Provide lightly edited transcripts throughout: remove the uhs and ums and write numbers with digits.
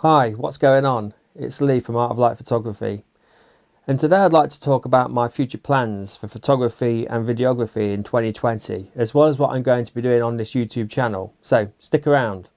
Hi, what's going on? It's Lee from Art of Light Photography, and today I'd like to talk about my future plans for photography and videography in 2020, as well as what I'm going to be doing on this YouTube channel. So stick around.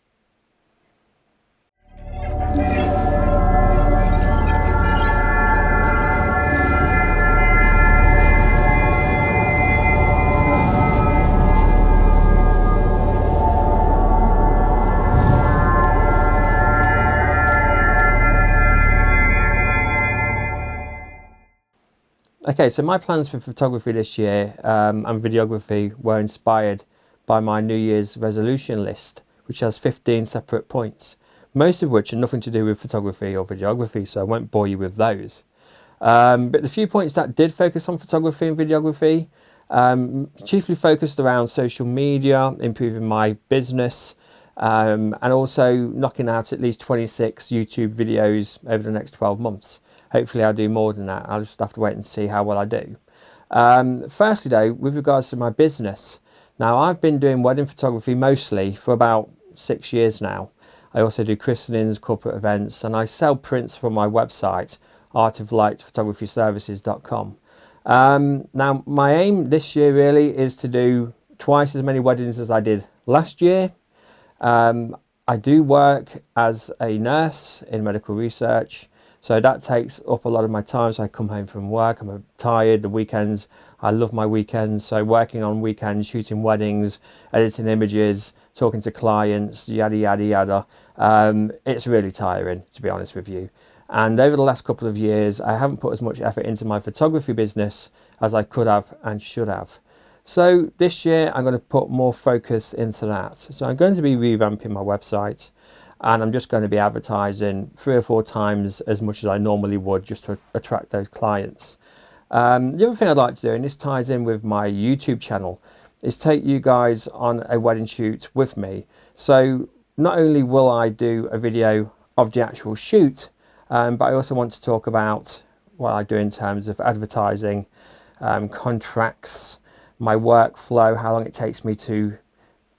Okay, so my plans for photography this year and videography were inspired by my New Year's resolution list, which has 15 separate points, most of which are nothing to do with photography or videography, so I won't bore you with those. But the few points that did focus on photography and videography chiefly focused around social media, improving my business, and also knocking out at least 26 YouTube videos over the next 12 months. Hopefully I'll do more than that. I'll just have to wait and see how well I do. Firstly though, with regards to my business, now I've been doing wedding photography mostly for about 6 years now. I also do christenings, corporate events, and I sell prints from my website, artoflightphotographyservices.com. Now my aim this year really is to do twice as many weddings as I did last year. I do work as a nurse in medical research, so that takes up a lot of my time. So I come home from work, I'm tired, the weekends, I love my weekends. So working on weekends, shooting weddings, editing images, talking to clients, yada, yada, yada. It's really tiring, to be honest with you. And over the last couple of years, I haven't put as much effort into my photography business as I could have and should have. So this year, I'm going to put more focus into that. So I'm going to be revamping my website, and I'm just going to be advertising 3 or 4 times as much as I normally would, just to attract those clients. The other thing I'd like to do, and this ties in with my YouTube channel, is take you guys on a wedding shoot with me. So not only will I do a video of the actual shoot, but I also want to talk about what I do in terms of advertising, contracts, my workflow, how long it takes me to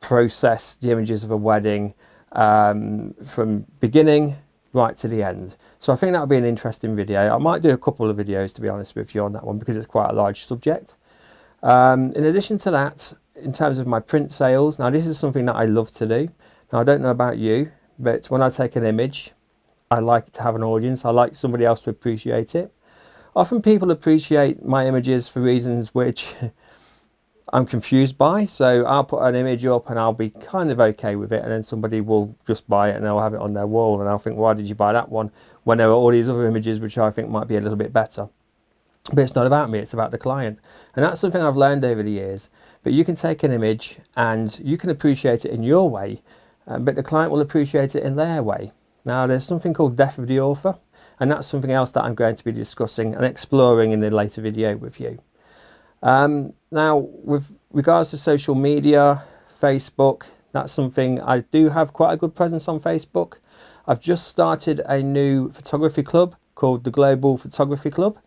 process the images of a wedding, from beginning right to the end. So I think that'll be an interesting video. I might do a couple of videos, to be honest with you, on that one, because it's quite a large subject. In addition to that, in terms of my print sales, now this is something that I love to do. Now I don't know about you, but when I take an image, I like it to have an audience. I like somebody else to appreciate it. Often people appreciate my images for reasons which I'm confused by. So I'll put an image up and I'll be kind of okay with it, and then somebody will just buy it and they'll have it on their wall, and I'll think, why did you buy that one when there are all these other images which I think might be a little bit better? But it's not about me, it's about the client. And that's something I've learned over the years. But you can take an image and you can appreciate it in your way, but the client will appreciate it in their way. Now there's something called death of the author, and that's something else that I'm going to be discussing and exploring in a later video with you. Now with regards to social media, Facebook, that's something I do have quite a good presence on Facebook. I've just started a new photography club called the Global Photography Club.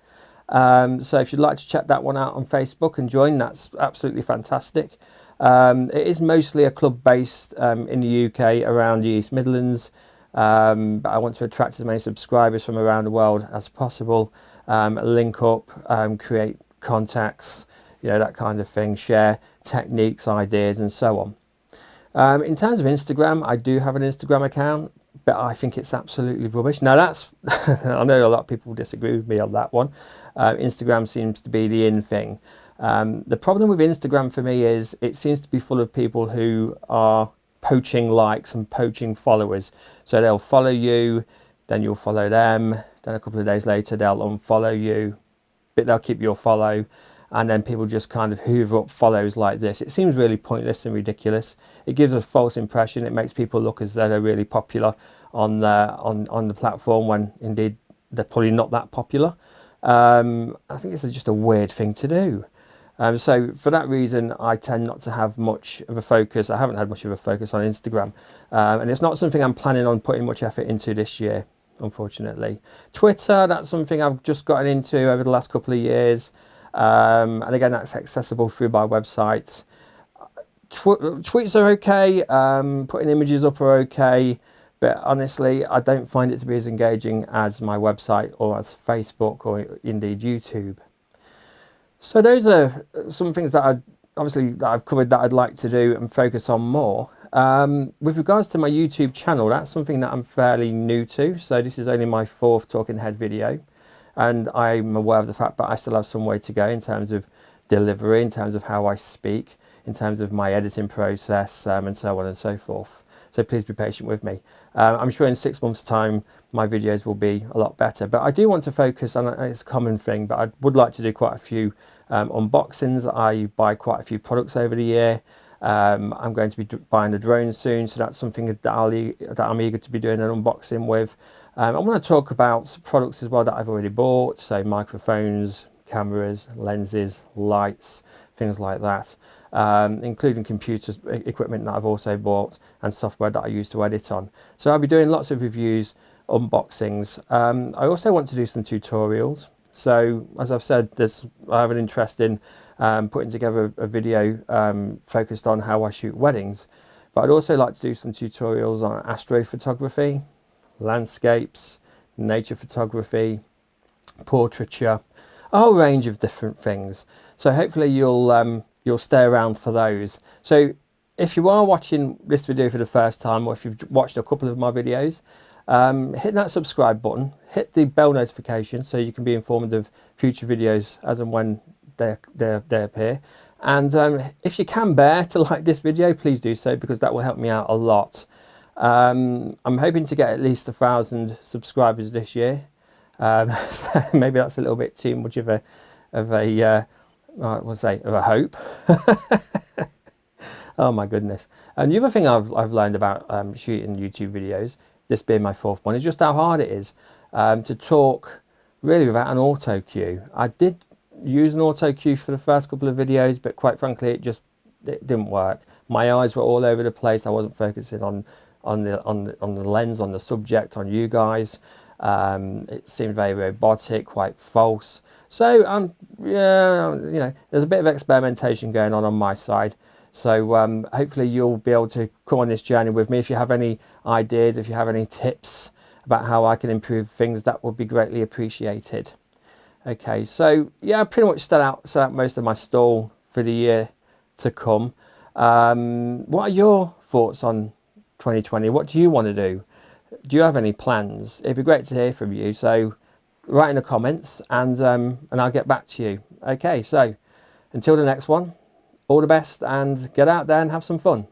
So if you'd like to check that one out on Facebook and join, that's absolutely fantastic. It is mostly a club based in the UK around the East Midlands. But I want to attract as many subscribers from around the world as possible, link up, create contacts, you know, that kind of thing, share techniques, ideas, and so on. In terms of Instagram, I do have an Instagram account, but I think it's absolutely rubbish. Now that's, I know a lot of people disagree with me on that one. Instagram seems to be the in thing. The problem with Instagram for me is it seems to be full of people who are poaching likes and poaching followers. So they'll follow you, then you'll follow them, then a couple of days later they'll unfollow you, but they'll keep your follow, and then people just kind of hoover up follows like this. It seems really pointless and ridiculous. It gives a false impression. It makes people look as though they're really popular on the platform, when indeed they're probably not that popular. I think it's just a weird thing to do. So for that reason, I tend not to have much of a focus. I haven't had much of a focus on Instagram, and it's not something I'm planning on putting much effort into this year, unfortunately. Twitter, that's something I've just gotten into over the last couple of years, and again, that's accessible through my website. Tweets are okay, putting images up are okay, but honestly, I don't find it to be as engaging as my website or as Facebook or indeed YouTube. So those are some things that I've covered that I'd like to do and focus on more. With regards to my YouTube channel, that's something that I'm fairly new to. So this is only my fourth talking head video, and I'm aware of the fact that I still have some way to go in terms of delivery, in terms of how I speak, in terms of my editing process, and so on and so forth. So please be patient with me. I'm sure in 6 months' time my videos will be a lot better, but I do want to focus on, it's a common thing, but I would like to do quite a few unboxings. I buy quite a few products over the year. I'm going to be buying a drone soon, so that's something that I'm eager to be doing an unboxing with. I want to talk about products as well that I've already bought, so microphones, cameras, lenses, lights, things like that, including computers, equipment that I've also bought, and software that I use to edit on. So I'll be doing lots of reviews, unboxings. I also want to do some tutorials. So as I've said, I have an interest in putting together a video focused on how I shoot weddings, but I'd also like to do some tutorials on astrophotography, landscapes, nature photography, portraiture, a whole range of different things. So hopefully you'll stay around for those. So if you are watching this video for the first time, or if you've watched a couple of my videos, hit that subscribe button, hit the bell notification so you can be informed of future videos as and when they appear. And if you can bear to like this video, please do so, because that will help me out a lot. I'm hoping to get at least 1,000 subscribers this year. So maybe that's a little bit too much of a hope. Oh my goodness. And the other thing I've learned about shooting YouTube videos, this being my fourth one, is just how hard it is to talk really without an auto cue. I did use an auto cue for the first couple of videos, but quite frankly it didn't work. My eyes were all over the place. I wasn't focusing on the lens, on the subject, on you guys. It seemed very robotic, quite false. So yeah, you know, there's a bit of experimentation going on my side. So hopefully you'll be able to come on this journey with me. If you have any ideas, if you have any tips about how I can improve things, that would be greatly appreciated. Okay, so yeah, I pretty much set out most of my stall for the year to come. What are your thoughts on 2020? What do you want to do? Do you have any plans? It'd be great to hear from you. So write in the comments, and I'll get back to you. Okay, so until the next one, all the best, and get out there and have some fun.